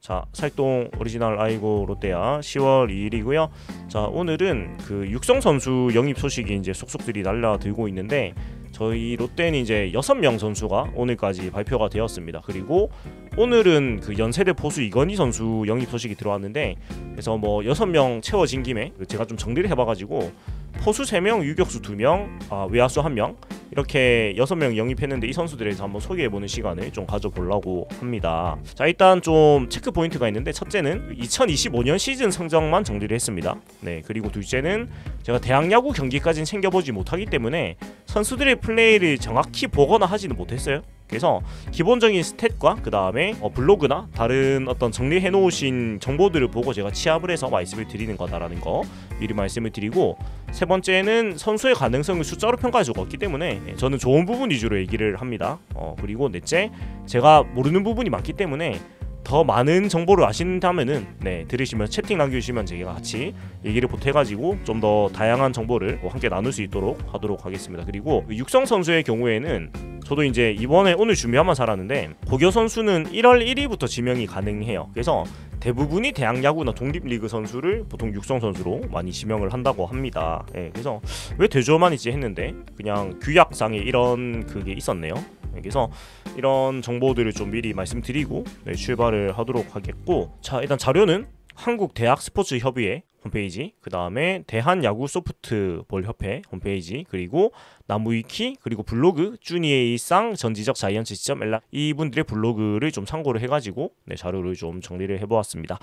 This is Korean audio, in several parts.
자, 살동 오리지널 아이고 롯데야 10월 2일이고요. 자, 오늘은 그 육성 선수 영입 소식이 이제 속속들이 날라들고 있는데 저희 롯데는 이제 6명 선수가 오늘까지 발표가 되었습니다. 그리고 오늘은 그 연세대 포수 이건희 선수 영입 소식이 들어왔는데 그래서 뭐 6명 채워진 김에 제가 좀 정리를 해봐가지고 포수 3명, 유격수 2명, 외야수 1명 이렇게 6명 영입했는데 이 선수들에 대해서 한번 소개해보는 시간을 좀 가져보려고 합니다. 자, 일단 좀 체크 포인트가 있는데 첫째는 2025년 시즌 성적만 정리를 했습니다. 네, 그리고 둘째는 제가 대학야구 경기까지는 챙겨보지 못하기 때문에 선수들의 플레이를 정확히 보거나 하지는 못했어요. 그래서 기본적인 스탯과 그 다음에 블로그나 다른 어떤 정리해 놓으신 정보들을 보고 제가 취합을 해서 말씀을 드리는 거다라는 거 미리 말씀을 드리고, 세 번째는 선수의 가능성을 숫자로 평가할 수가 없기 때문에 저는 좋은 부분 위주로 얘기를 합니다. 그리고 넷째, 제가 모르는 부분이 많기 때문에 더 많은 정보를 아신다면은 들으시면 채팅 남겨주시면 제가 같이 얘기를 보태가지고 좀 더 다양한 정보를 함께 나눌 수 있도록 하도록 하겠습니다. 그리고 육성 선수의 경우에는 저도 이제 이번에 오늘 준비한만 살았는데 고교 선수는 1월 1일부터 지명이 가능해요. 그래서 대부분이 대학야구나 독립리그 선수를 보통 육성 선수로 많이 지명을 한다고 합니다. 그래서 왜 대조만 있지 했는데 그냥 규약상에 이런 그게 있었네요. 그래서 이런 정보들을 좀 미리 말씀드리고 출발을 하도록 하겠고, 자, 일단 자료는 한국대학스포츠협의회 홈페이지, 그 다음에 대한야구소프트볼협회 홈페이지, 그리고 나무위키, 그리고 블로그 쭈니에이상 전지적 자이언츠 LR 이분들의 블로그를 좀 참고를 해가지고 자료를 좀 정리를 해보았습니다.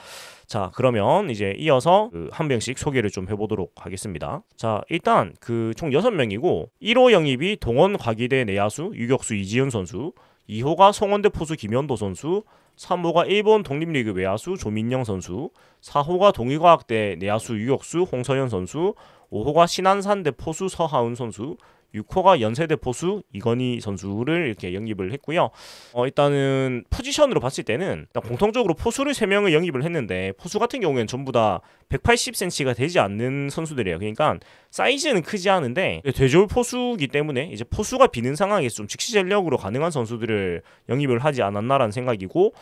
자, 그러면 이제 이어서 한 명씩 소개를 좀 해보도록 하겠습니다. 자, 일단 그 총 6명이고 1호 영입이 동원과기대 내야수 유격수 이지훈 선수, 2호가 송원대 포수 김현도 선수, 3호가 일본 독립리그 외야수 조민영 선수, 4호가 동의과학대 내야수 유격수 홍서현 선수, 5호가 신안산대 포수 서하은 선수, 6호가 연세대 포수 이건희 선수를 이렇게 영입을 했고요. 일단은 포지션으로 봤을 때는 일단 공통적으로 포수를 3명을 영입을 했는데 포수 같은 경우에는 전부 다 180cm가 되지 않는 선수들이에요. 그러니까 사이즈는 크지 않은데 되졸 포수기 때문에 이제 포수가 비는 상황에서 좀 즉시 전력으로 가능한 선수들을 영입을 하지 않았나라는 생각이고,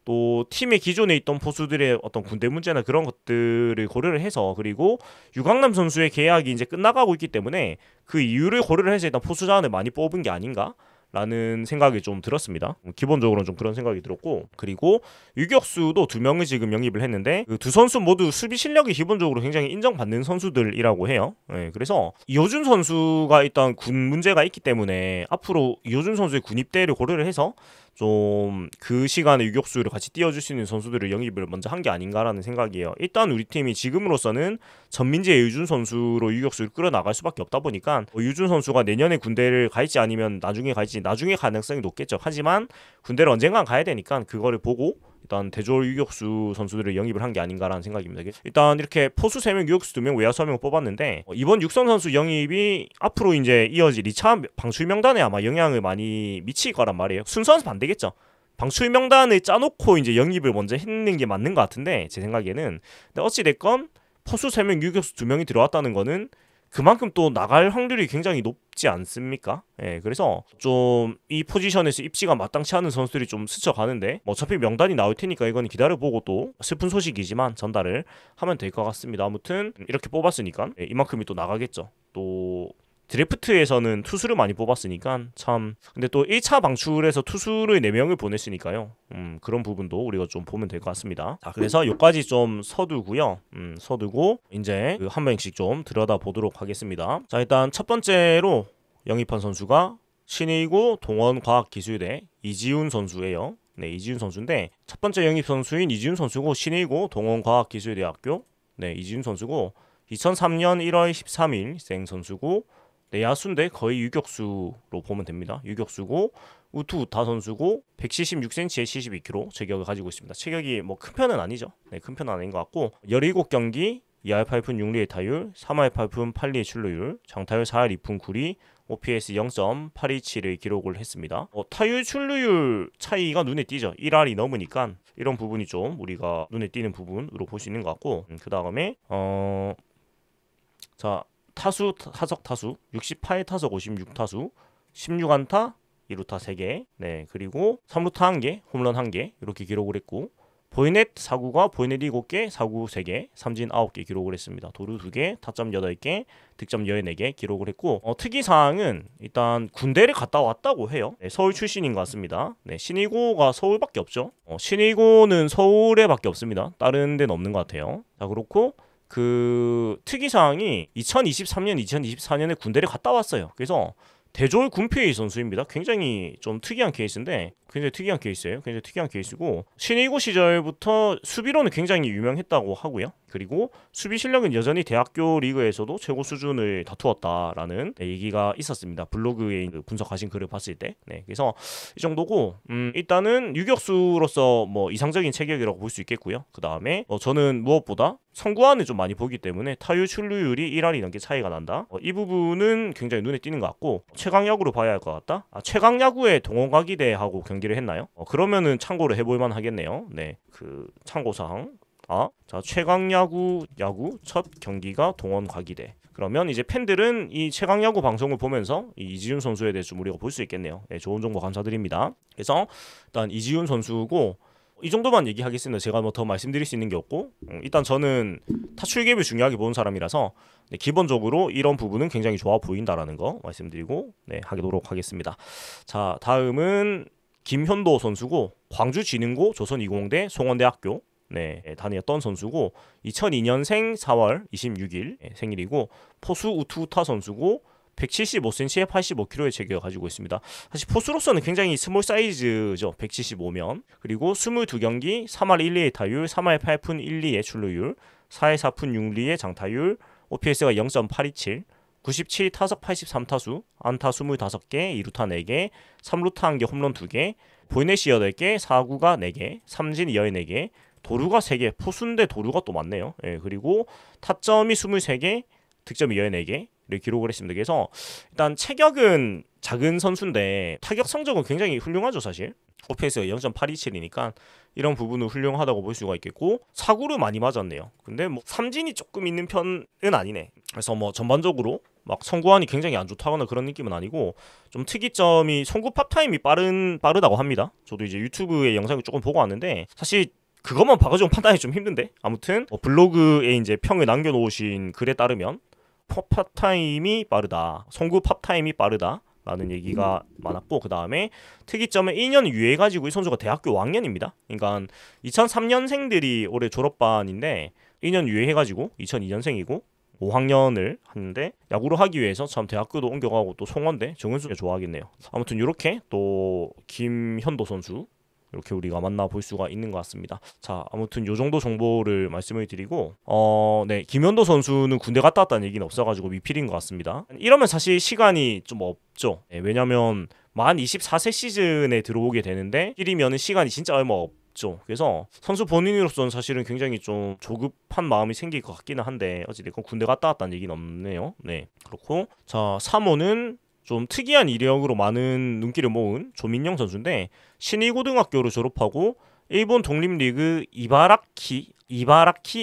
또 팀의 기존에 있던 포수들의 어떤 군대 문제나 그런 것들을 고려를 해서, 그리고 유강남 선수의 계약이 이제 끝나가고 있기 때문에 그 이유를 고려를 해서 일단 포수 자원을 많이 뽑은 게 아닌가 라는 생각이 좀 들었습니다. 기본적으로는 좀 그런 생각이 들었고, 그리고 유격수도 2명을 지금 영입을 했는데 그 두 선수 모두 수비 실력이 기본적으로 굉장히 인정받는 선수들이라고 해요. 그래서 이호준 선수가 일단 군 문제가 있기 때문에 앞으로 이호준 선수의 군 입대를 고려를 해서 좀 그 시간에 유격수를 같이 띄워줄 수 있는 선수들을 영입을 먼저 한 게 아닌가라는 생각이에요. 일단 우리 팀이 지금으로서는 전민재 유준 선수로 유격수를 끌어나갈 수밖에 없다 보니까 유준 선수가 내년에 군대를 갈지 아니면 나중에 갈지, 나중에 가능성이 높겠죠. 하지만 군대를 언젠간 가야 되니까 그거를 보고 일단 대졸 유격수 선수들을 영입을 한 게 아닌가라는 생각입니다. 일단 이렇게 포수 3명, 유격수 2명, 외야수 1명 뽑았는데 이번 육성 선수 영입이 앞으로 이제 이어질 2차 방출 명단에 아마 영향을 많이 미칠 거란 말이에요. 순서는 반대겠죠. 방출 명단을 짜놓고 이제 영입을 먼저 했는 게 맞는 것 같은데 제 생각에는. 근데 어찌됐건 포수 3명, 유격수 2명이 들어왔다는 거는 그만큼 또 나갈 확률이 굉장히 높지 않습니까? 그래서 좀 이 포지션에서 입지가 마땅치 않은 선수들이 좀 스쳐가는데 어차피 명단이 나올 테니까 이건 기다려보고 또 슬픈 소식이지만 전달을 하면 될 것 같습니다. 아무튼 이렇게 뽑았으니까 이만큼이 또 나가겠죠. 또 드래프트에서는 투수를 많이 뽑았으니까 참, 근데 또 1차 방출에서 투수를 4명을 보냈으니까요. 그런 부분도 우리가 좀 보면 될 것 같습니다. 자, 그래서 여기까지 좀 서두고요. 서두고 이제 한 명씩 좀 들여다 보도록 하겠습니다. 자, 일단 첫 번째로 영입한 선수가 신의고 동원과학기술대 이지훈 선수예요. 이지훈 선수인데 첫 번째 영입 선수인 이지훈 선수고 신의고 동원과학기술대학교 이지훈 선수고 2003년 1월 13일 생 선수고 내야수인데 거의 유격수로 보면 됩니다. 유격수고 우투 우타 선수고 176cm에 72kg 체격을 가지고 있습니다. 체격이 뭐 큰 편은 아니죠. 큰 편은 아닌 것 같고 17경기 2할 8푼 6리의 타율, 3할 8푼 8리의 출루율, 장타율 4할 2푼 9리, OPS 0.827을 기록을 했습니다. 타율 출루율 차이가 눈에 띄죠. 1할이 넘으니까 이런 부분이 좀 우리가 눈에 띄는 부분으로 볼 수 있는 것 같고, 그 다음에 자, 타석 타수 68타석 56타수 16안타 2루타 3개, 그리고 3루타 1개, 홈런 1개 이렇게 기록을 했고 보이넷 사구가 보이넷 7개, 사구 3개, 삼진 9개 기록을 했습니다. 도루 2개, 타점 8개, 득점 14개 기록을 했고 특이사항은 일단 군대를 갔다 왔다고 해요. 네, 서울 출신인 것 같습니다. 네, 신의고가 서울밖에 없죠. 신의고는 서울에 밖에 없습니다. 다른 데는 없는 것 같아요. 자, 그렇고 그 특이사항이 2023년, 2024년에 군대를 갔다 왔어요. 그래서 대졸 군필 선수입니다. 굉장히 좀 특이한 케이스인데 굉장히 특이한 케이스예요. 굉장히 특이한 케이스고 신의고 시절부터 수비로는 굉장히 유명했다고 하고요. 그리고 수비 실력은 여전히 대학교 리그에서도 최고 수준을 다투었다라는 얘기가 있었습니다. 블로그에 분석하신 글을 봤을 때. 네, 그래서 이 정도고 일단은 유격수로서 뭐 이상적인 체격이라고 볼 수 있겠고요. 그 다음에 저는 무엇보다 선구안을 좀 많이 보기 때문에 타율 출루율이 1할이 넘게 차이가 난다. 이 부분은 굉장히 눈에 띄는 것 같고 최강야구로 봐야 할 것 같다. 최강야구에 동원과기대하고 경기를 했나요? 그러면은 참고를 해볼만 하겠네요. 네, 그 참고사항. 자, 최강야구 첫 경기가 동원과기대. 그러면 이제 팬들은 이 최강야구 방송을 보면서 이 이지훈 선수에 대해서 좀 우리가 볼 수 있겠네요. 네, 좋은 정보 감사드립니다. 그래서 일단 이지훈 선수고 이 정도만 얘기하겠습니다. 제가 뭐 더 말씀드릴 수 있는 게 없고 일단 저는 타출 갭을 중요하게 보는 사람이라서 네, 기본적으로 이런 부분은 굉장히 좋아 보인다라는 거 말씀드리고 네, 하도록 하겠습니다. 자, 다음은 김현도 선수고 광주진흥고 조선이공대 송원대학교 네, 다녔던 선수고 2002년생 4월 26일 생일이고 포수 우투우타 선수고 175cm에 85kg의 체격을 가지고 있습니다. 사실 포수로서는 굉장히 스몰 사이즈죠. 175면. 그리고 22경기 3할 1리의 타율, 3할 8푼 1리의 출루율, 4할 4푼 6리의 장타율, OPS가 0.827, 97타석 83타수, 안타 25개, 2루타 4개, 3루타 1개, 홈런 2개, 보이넷이 8개, 사구가 4개, 삼진이 14개, 도루가 3개, 포수인데 도루가 또 많네요. 예, 그리고 타점이 23개, 득점이 14개를 기록을 했습니다. 그래서 일단 체격은 작은 선수인데 타격 성적은 굉장히 훌륭하죠. 사실 OPS가 0.827이니까 이런 부분은 훌륭하다고 볼 수가 있겠고 사구를 많이 맞았네요. 근데 뭐 삼진이 조금 있는 편은 아니네. 그래서 뭐 전반적으로 막 선구안이 굉장히 안 좋다거나 그런 느낌은 아니고 좀 특이점이 송구 팝타임이 빠르다고 합니다. 저도 이제 유튜브의 영상을 조금 보고 왔는데 사실 그것만 봐가지고 판단이 좀 힘든데 아무튼 블로그에 이제 평을 남겨놓으신 글에 따르면 팝타임이 빠르다, 송구 팝타임이 빠르다 라는 얘기가 많았고 그 다음에 특이점은 1년 유예해가지고 이 선수가 대학교 5학년입니다. 그러니까 2003년생들이 올해 졸업반인데 1년 유예해가지고 2002년생이고 5학년을 하는데 야구를 하기 위해서 참 대학교도 옮겨가고 또 송원대 정은수가 좋아하겠네요. 아무튼 이렇게 또 김현도 선수 이렇게 우리가 만나볼 수가 있는 것 같습니다. 자, 아무튼 요 정도 정보를 말씀을 드리고 네, 김현도 선수는 군대 갔다 왔다는 얘기는 없어가지고 미필인 것 같습니다. 이러면 사실 시간이 좀 없죠. 네, 왜냐면 만 24세 시즌에 들어오게 되는데 1이면 시간이 진짜 얼마 없죠. 그래서 선수 본인으로서는 사실은 굉장히 좀 조급한 마음이 생길 것 같기는 한데 어찌됐건 군대 갔다 왔다는 얘기는 없네요. 네, 그렇고 자, 3호는 좀 특이한 이력으로 많은 눈길을 모은 조민영 선수인데 신의고등학교를 졸업하고 일본 독립리그 이바라키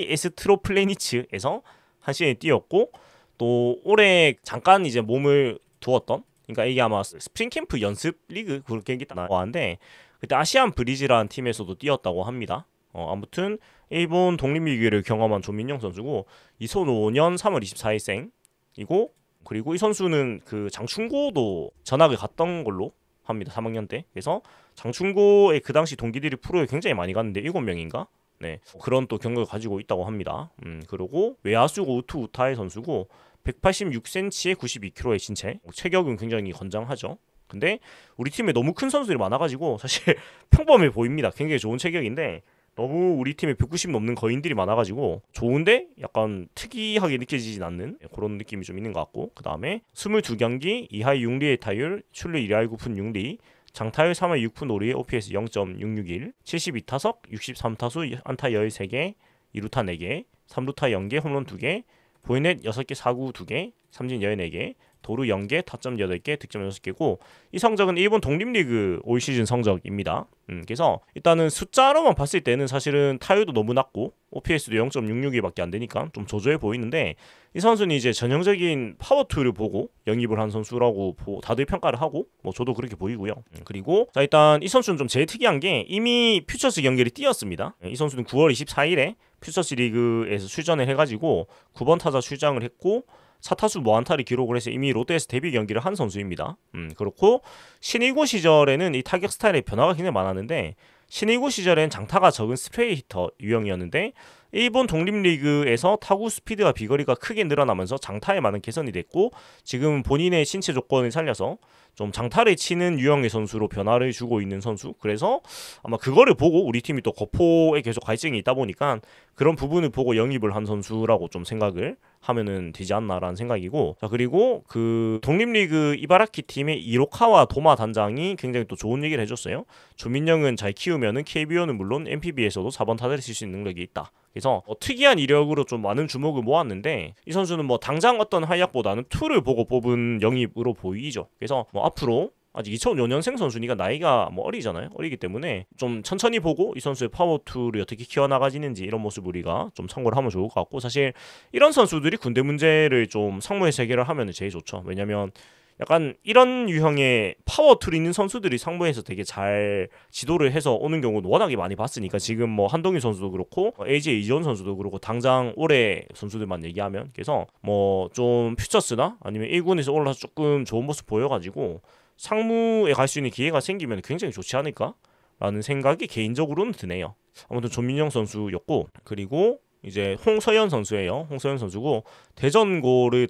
에스트로플래니츠에서 한 시즌 뛰었고 또 올해 잠깐 이제 몸을 두었던 그러니까 이게 아마 스프링 캠프 연습 리그 그렇게 나왔는데 그때 아시안 브리즈라는 팀에서도 뛰었다고 합니다. 아무튼 일본 독립리그를 경험한 조민영 선수고 2005년 3월 24일생이고 그리고 이 선수는 그 장충고도 전학을 갔던 걸로 합니다. 3학년 때. 그래서 장충고의 그 당시 동기들이 프로에 굉장히 많이 갔는데 7명인가? 네. 그런 또 경력을 가지고 있다고 합니다. 그리고 외야수고 우투우타의 선수고 186cm에 92kg의 신체. 체격은 굉장히 건장하죠. 근데 우리 팀에 너무 큰 선수들이 많아가지고 사실 평범해 보입니다. 굉장히 좋은 체격인데 너무 우리 팀에 190 넘는 거인들이 많아가지고 좋은데 약간 특이하게 느껴지진 않는 그런 느낌이 좀 있는 것 같고 그 다음에 22경기 2할 6리의 타율 출루 1할 9푼 6리 장타율 3할 6푼 5리의 OPS 0.661 72타석 63타수 안타 13개 2루타 4개 3루타 0개 홈런 2개 보이넷 6개 사구 2개 삼진 14개 도루 0개, 타점 8개, 득점 6개고 이 성적은 일본 독립리그 올 시즌 성적입니다. 그래서 일단은 숫자로만 봤을 때는 사실은 타율도 너무 낮고 OPS도 0.662밖에 안 되니까 좀 저조해 보이는데 이 선수는 이제 전형적인 파워투를 보고 영입을 한 선수라고 다들 평가를 하고 뭐 저도 그렇게 보이고요. 그리고 자 일단 이 선수는 좀 제일 특이한 게 이미 퓨처스 경기를 뛰었습니다. 이 선수는 9월 24일에 퓨처스 리그에서 출전을 해가지고 9번 타자 출장을 했고 4타수 무안타를 기록을 해서 이미 롯데에서 데뷔 경기를 한 선수입니다. 그렇고 신일고 시절에는 이 타격 스타일의 변화가 굉장히 많았는데 신일고 시절엔 장타가 적은 스프레이 히터 유형이었는데 일본 독립리그에서 타구 스피드와 비거리가 크게 늘어나면서 장타에 많은 개선이 됐고 지금 본인의 신체 조건을 살려서 좀 장타를 치는 유형의 선수로 변화를 주고 있는 선수. 그래서 아마 그거를 보고 우리 팀이 또 거포에 계속 갈증이 있다 보니까 그런 부분을 보고 영입을 한 선수라고 좀 생각을 하면은 되지 않나라는 생각이고, 자 그리고 그 독립리그 이바라키 팀의 이로카와 도마 단장이 굉장히 또 좋은 얘기를 해줬어요. 조민영은 잘 키우면은 KBO는 물론 NPB에서도 4번 타자를 칠 수 있는 능력이 있다. 그래서 특이한 이력으로 좀 많은 주목을 모았는데 이 선수는 뭐 당장 어떤 활약보다는 투를 보고 뽑은 영입으로 보이죠. 그래서 뭐 앞으로 아직 2005년생 선수니까 나이가 뭐 어리잖아요. 어리기 때문에 좀 천천히 보고 이 선수의 파워투를 어떻게 키워나가지는지 이런 모습 우리가 좀 참고를 하면 좋을 것 같고, 사실 이런 선수들이 군대 문제를 좀 상무에서 해결을 하면 제일 좋죠. 왜냐면 약간 이런 유형의 파워툴이 있는 선수들이 상무에서 되게 잘 지도를 해서 오는 경우는 워낙에 많이 봤으니까 지금 뭐 한동희 선수도 그렇고 AJ 이지원 선수도 그렇고 당장 올해 선수들만 얘기하면, 그래서 뭐 좀 퓨처스나 아니면 1군에서 올라서 조금 좋은 모습 보여가지고 상무에 갈 수 있는 기회가 생기면 굉장히 좋지 않을까? 라는 생각이 개인적으로는 드네요. 아무튼 조민영 선수였고, 그리고 이제 홍서연 선수예요. 홍서연 선수고 대전고를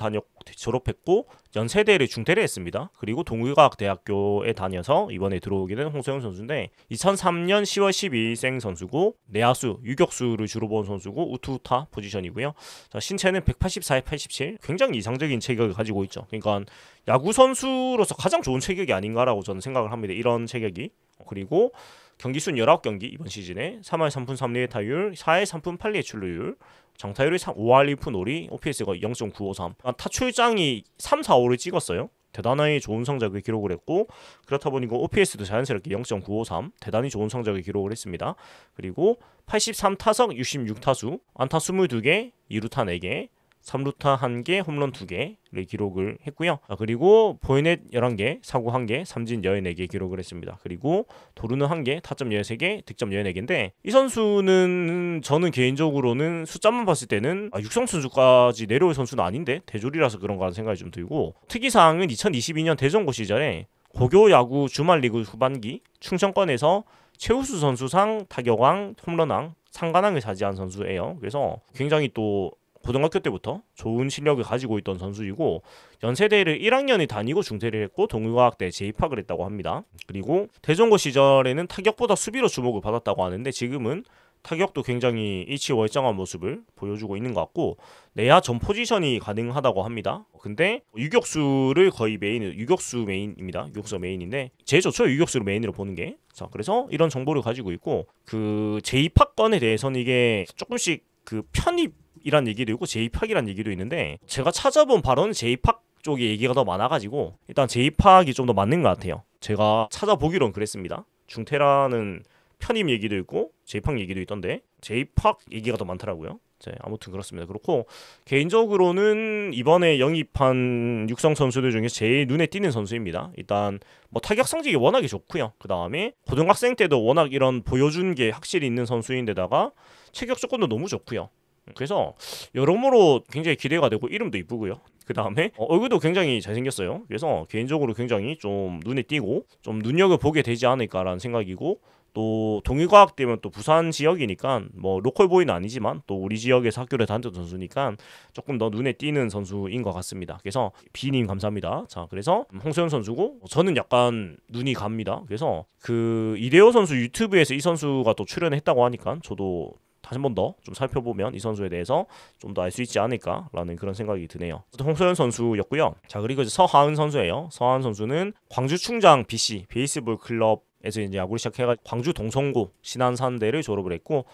졸업했고 연세대를 중퇴를 했습니다. 그리고 동의과학대학교에 다녀서 이번에 들어오게 된 홍서연 선수인데 2003년 10월 12일생 선수고 내야수, 유격수를 주로 본 선수고 우투타 포지션이고요. 자, 신체는 184에 87, 굉장히 이상적인 체격을 가지고 있죠. 그러니까 야구 선수로서 가장 좋은 체격이 아닌가라고 저는 생각을 합니다. 이런 체격이. 그리고 경기수는 19경기 이번 시즌에 3할 3푼 3리의 타율, 4할 3푼 8리의 출루율, 장타율이 5할 1푼 5리, OPS가 0.953. 타출장이 3, 4, 5를 찍었어요. 대단히 좋은 성적을 기록을 했고, 그렇다 보니까 OPS도 자연스럽게 0.953, 대단히 좋은 성적을 기록을 했습니다. 그리고 83타석 66타수, 안타 22개, 2루타 4개, 3루타 1개, 홈런 2개를 기록을 했고요. 그리고 포인넷 11개, 사구 1개, 삼진 14개 기록을 했습니다. 그리고 도루는 1개, 타점 13개, 득점 14개인데 이 선수는 저는 개인적으로는 숫자만 봤을 때는 육성 선수까지 내려올 선수는 아닌데 대졸이라서 그런가 하는 생각이 좀 들고, 특이사항은 2022년 대전고 시절에 고교야구 주말리그 후반기 충청권에서 최우수 선수상, 타격왕, 홈런왕, 상관왕을 차지한 선수예요. 그래서 굉장히 또 고등학교 때부터 좋은 실력을 가지고 있던 선수이고 연세대를 1학년을 다니고 중퇴를 했고 동의과학대에 재입학을 했다고 합니다. 그리고 대전고 시절에는 타격보다 수비로 주목을 받았다고 하는데 지금은 타격도 굉장히 일치월장한 모습을 보여주고 있는 것 같고 내야 전 포지션이 가능하다고 합니다. 근데 유격수를 거의 유격수 메인입니다. 유격수 메인인데 제일 좋죠, 유격수를 메인으로 보는 게. 자, 그래서 이런 정보를 가지고 있고 그 재입학건에 대해서는 이게 조금씩 그 편입이란 얘기도 있고 재입학이란 얘기도 있는데 제가 찾아본 바로는 재입학 쪽의 얘기가 더 많아가지고 일단 재입학이 좀 더 맞는 것 같아요. 제가 찾아보기로는 그랬습니다. 중퇴라는 편입 얘기도 있고 재입학 얘기도 있던데 재입학 얘기가 더 많더라고요. 네, 아무튼 그렇습니다. 그렇고 개인적으로는 이번에 영입한 육성 선수들 중에 제일 눈에 띄는 선수입니다. 일단 뭐 타격 성적이 워낙에 좋고요. 그 다음에 고등학생 때도 워낙 이런 보여준 게 확실히 있는 선수인데다가 체격 조건도 너무 좋고요. 그래서 여러모로 굉장히 기대가 되고 이름도 이쁘고요. 그 다음에 얼굴도 굉장히 잘생겼어요. 그래서 개인적으로 굉장히 좀 눈에 띄고 좀 눈여겨보게 되지 않을까라는 생각이고, 또 동의과학대면 또 부산 지역이니까 뭐 로컬보이는 아니지만 또 우리 지역에서 학교를 다녔던 선수니까 조금 더 눈에 띄는 선수인 것 같습니다. 그래서 비님 감사합니다. 자, 그래서 홍소연 선수고 저는 약간 눈이 갑니다. 그래서 그 이대호 선수 유튜브에서 이 선수가 또 출연했다고 하니까 저도 다시 한 번 더 좀 살펴보면 이 선수에 대해서 좀 더 알 수 있지 않을까라는 그런 생각이 드네요. 홍소연 선수였고요. 자, 그리고 이제 서하은 선수예요. 서하은 선수는 광주 충장 BC 베이스볼 클럽 에서 이제 야구를 시작해가지고 광주 동성고 신안산대를 졸업을 했고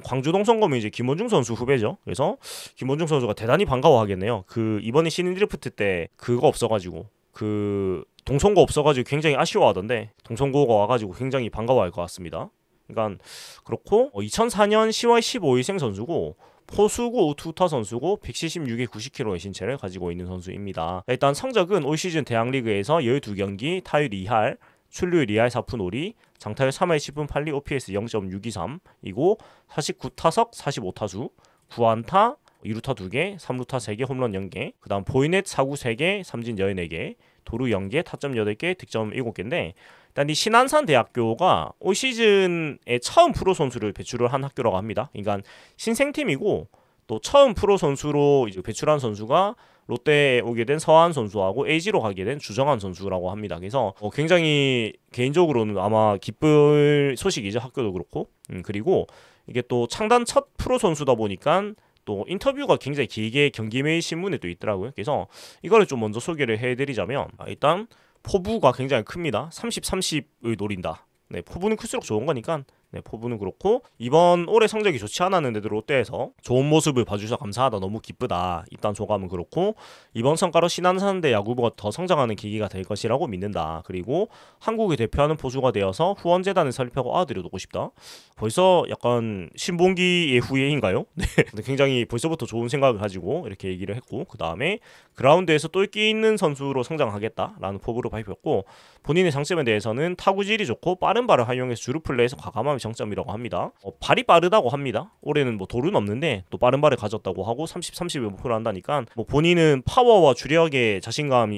광주 동성고면 이제 김원중 선수 후배죠. 그래서 김원중 선수가 대단히 반가워하겠네요. 그 이번에 신인 드래프트 때 그거 없어가지고 그 동성고 없어가지고 굉장히 아쉬워하던데 동성고가 와가지고 굉장히 반가워할 것 같습니다. 그러니까 그렇고 2004년 10월 15일생 선수고 포수고 우투타 선수고 176에 90kg의 신체를 가지고 있는 선수입니다. 일단 성적은 올 시즌 대학리그에서 12경기 타율 2할 출루율 2할 4푼 5리 장타율 3할 10분 8리 OPS 0.623이고 49타석 45타수 9안타 2루타 2개 3루타 3개 홈런 0개 그 다음 보이넷 4구 3개 삼진 14개 도루 0개 타점 8개 득점 7개인데 일단 이 신안산 대학교가 올 시즌에 처음 프로 선수를 배출을 한 학교라고 합니다. 그러니까 신생팀이고 또 처음 프로 선수로 이제 배출한 선수가 롯데에 오게 된 서한 선수하고 LG로 가게 된 주정환 선수라고 합니다. 그래서 굉장히 개인적으로는 아마 기쁠 소식이죠. 학교도 그렇고 그리고 이게 또 창단 첫 프로 선수다 보니까 또 인터뷰가 굉장히 길게 경기메일 신문에 또 있더라고요. 그래서 이거를 좀 먼저 소개를 해드리자면 일단 포부가 굉장히 큽니다. 30, 30을 노린다. 네, 포부는 클수록 좋은 거니까 네, 포부는 그렇고 이번 올해 성적이 좋지 않았는데도 롯데에서 좋은 모습을 봐주셔서 감사하다 너무 기쁘다 입단 소감은 그렇고 이번 성과로 신안산대 야구부가 더 성장하는 계기가 될 것이라고 믿는다. 그리고 한국을 대표하는 포수가 되어서 후원재단을 설립하고 아들려두고 싶다. 벌써 약간 신봉기의 후예인가요? 네, 굉장히 벌써부터 좋은 생각을 가지고 이렇게 얘기를 했고 그 다음에 그라운드에서 똘끼 있는 선수로 성장하겠다라는 포부로 발표했고 본인의 장점에 대해서는 타구질이 좋고 빠른 발을 활용해서 주루 플레이에서 과감함이 장점이라고 합니다. 발이 빠르다고 합니다. 올해는 뭐 돌은 없는데 또 빠른 발을 가졌다고 하고 30, 30을 목표로 한다니까 뭐 본인은 파워와 주력에 자신감이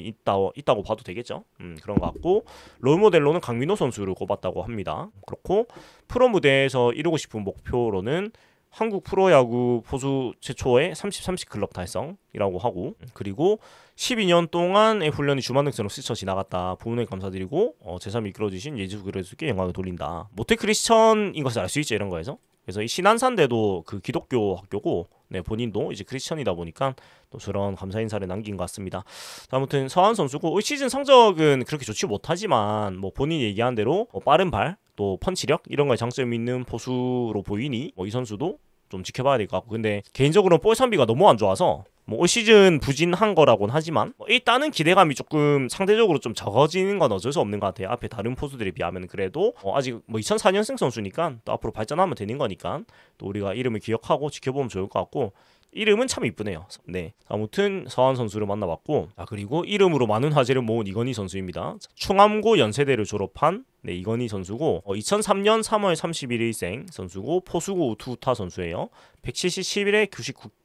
있다고 봐도 되겠죠. 그런 것 같고 롤모델로는 강민호 선수를 꼽았다고 합니다. 그렇고 프로 무대에서 이루고 싶은 목표로는 한국 프로야구 포수 최초의 30-30 클럽 달성이라고 하고 그리고 12년 동안의 훈련이 주만등처럼 스쳐 지나갔다. 부모님 감사드리고 제 삶을 이끌어주신 예수 그리스도께 영광을 돌린다. 모태 크리스천인 것을 알 수 있죠. 이런 거에서. 그래서 이 신안산대도 그 기독교 학교고 네, 본인도 이제 크리스천이다 보니까 또 저런 감사 인사를 남긴 것 같습니다. 아무튼 서한 선수고 올 시즌 성적은 그렇게 좋지 못하지만 뭐 본인이 얘기한 대로 빠른 발 또 펀치력 이런 거에 장점이 있는 포수로 보이니 이 선수도 좀 지켜봐야 될 것 같고 근데 개인적으로는 볼 선비가 너무 안 좋아서 뭐 올 시즌 부진한 거라고는 하지만 일단은 기대감이 조금 상대적으로 좀 적어지는 건 어쩔 수 없는 것 같아요. 앞에 다른 포수들에 비하면 그래도 아직 뭐 2004년생 선수니까 또 앞으로 발전하면 되는 거니까 또 우리가 이름을 기억하고 지켜보면 좋을 것 같고 이름은 참 이쁘네요. 네, 아무튼 서한 선수를 만나봤고 그리고 이름으로 많은 화제를 모은 이건희 선수입니다. 충암고 연세대를 졸업한 네, 이건희 선수고 2003년 3월 31일생 선수고 포수고 우투타 선수예요. 170에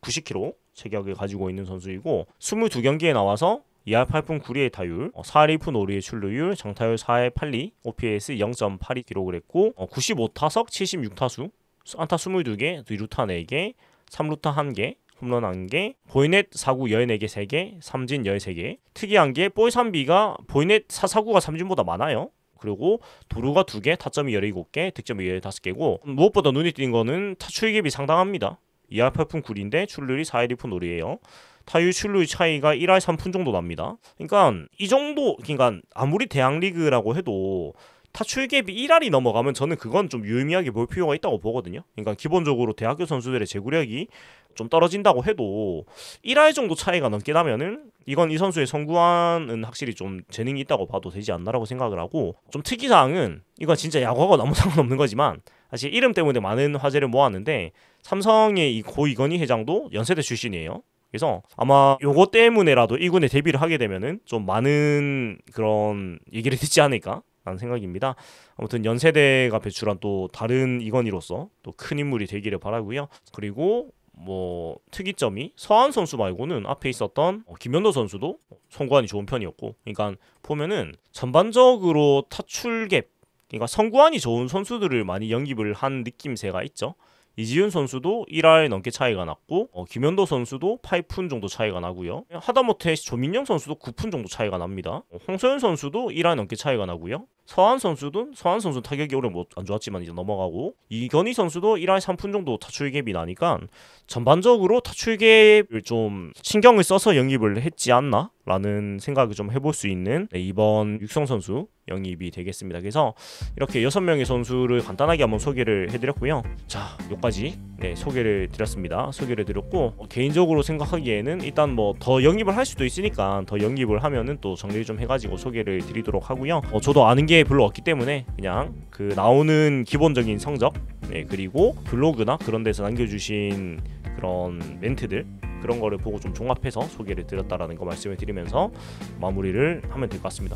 90kg 체격을 가지고 있는 선수이고 22경기에 나와서 2할 8푼 9리의 타율, 4할 1푼 5리의 출루율, 장타율 4할 8리, OPS 0.82 기록을 했고 95타석 76타수, 안타 22개, 2루타 4개, 3루타 1개, 홈런 1개, 보이넷 4구 14개 3개, 삼진 13개. 특이한 게 볼 3비가 보이넷 4구가 삼진보다 많아요. 그리고 도루가 2개, 타점이 17개, 득점이 15개고 무엇보다 눈에 띄는 거는 타출갭이 상당합니다. 2할 8푼 9리인데 출루율이 4할 1푼 5리예요. 타율 출루율 차이가 1할 3푼 정도 납니다. 그러니까 이 정도 아무리 대학리그라고 해도 타출갭이 1할이 넘어가면 저는 그건 좀 유의미하게 볼 필요가 있다고 보거든요. 그러니까 기본적으로 대학교 선수들의 제구력이 좀 떨어진다고 해도 1할 정도 차이가 넘게 나면은 이건 이 선수의 성구안은 확실히 좀 재능이 있다고 봐도 되지 않나라고 생각을 하고 좀 특이사항은 이건 진짜 야구하고 너무 상관없는 거지만 사실 이름 때문에 많은 화제를 모았는데 삼성의 이 고 이건희 회장도 연세대 출신이에요. 그래서 아마 요거 때문에라도 1군에 데뷔를 하게 되면은 좀 많은 그런 얘기를 듣지 않을까 라는 생각입니다. 아무튼 연세대가 배출한 또 다른 이건희로서 또 큰 인물이 되기를 바라고요. 그리고 뭐 특이점이 서한 선수 말고는 앞에 있었던 김현도 선수도 성구안이 좋은 편이었고 그러니까 보면은 전반적으로 타출갭 그러니까 성구안이 좋은 선수들을 많이 영입을 한 느낌새가 있죠. 이지훈 선수도 1할 넘게 차이가 났고 김현도 선수도 8푼 정도 차이가 나고요. 하다못해 조민영 선수도 9푼 정도 차이가 납니다. 홍서윤 선수도 1할 넘게 차이가 나고요. 서한 선수도 타격이 올해 뭐 안 좋았지만 이제 넘어가고, 이건희 선수도 1할 3푼 정도 타출 갭이 나니까 전반적으로 타출 갭을 좀 신경을 써서 영입을 했지 않나? 라는 생각을 좀 해볼 수 있는 이번 육성 선수 영입이 되겠습니다. 그래서 이렇게 6명의 선수를 간단하게 한번 소개를 해드렸고요. 자, 여기까지 소개를 드렸습니다. 소개를 드렸고, 개인적으로 생각하기에는 일단 뭐 더 영입을 할 수도 있으니까 더 영입을 하면은 또 정리를 좀 해가지고 소개를 드리도록 하고요. 저도 아는 게 별로 없기 때문에 그냥 그 나오는 기본적인 성적, 그리고 블로그나 그런 데서 남겨주신 그런 멘트들, 그런 거를 보고 좀 종합해서 소개를 드렸다라는 거 말씀을 드리면서 마무리를 하면 될 것 같습니다.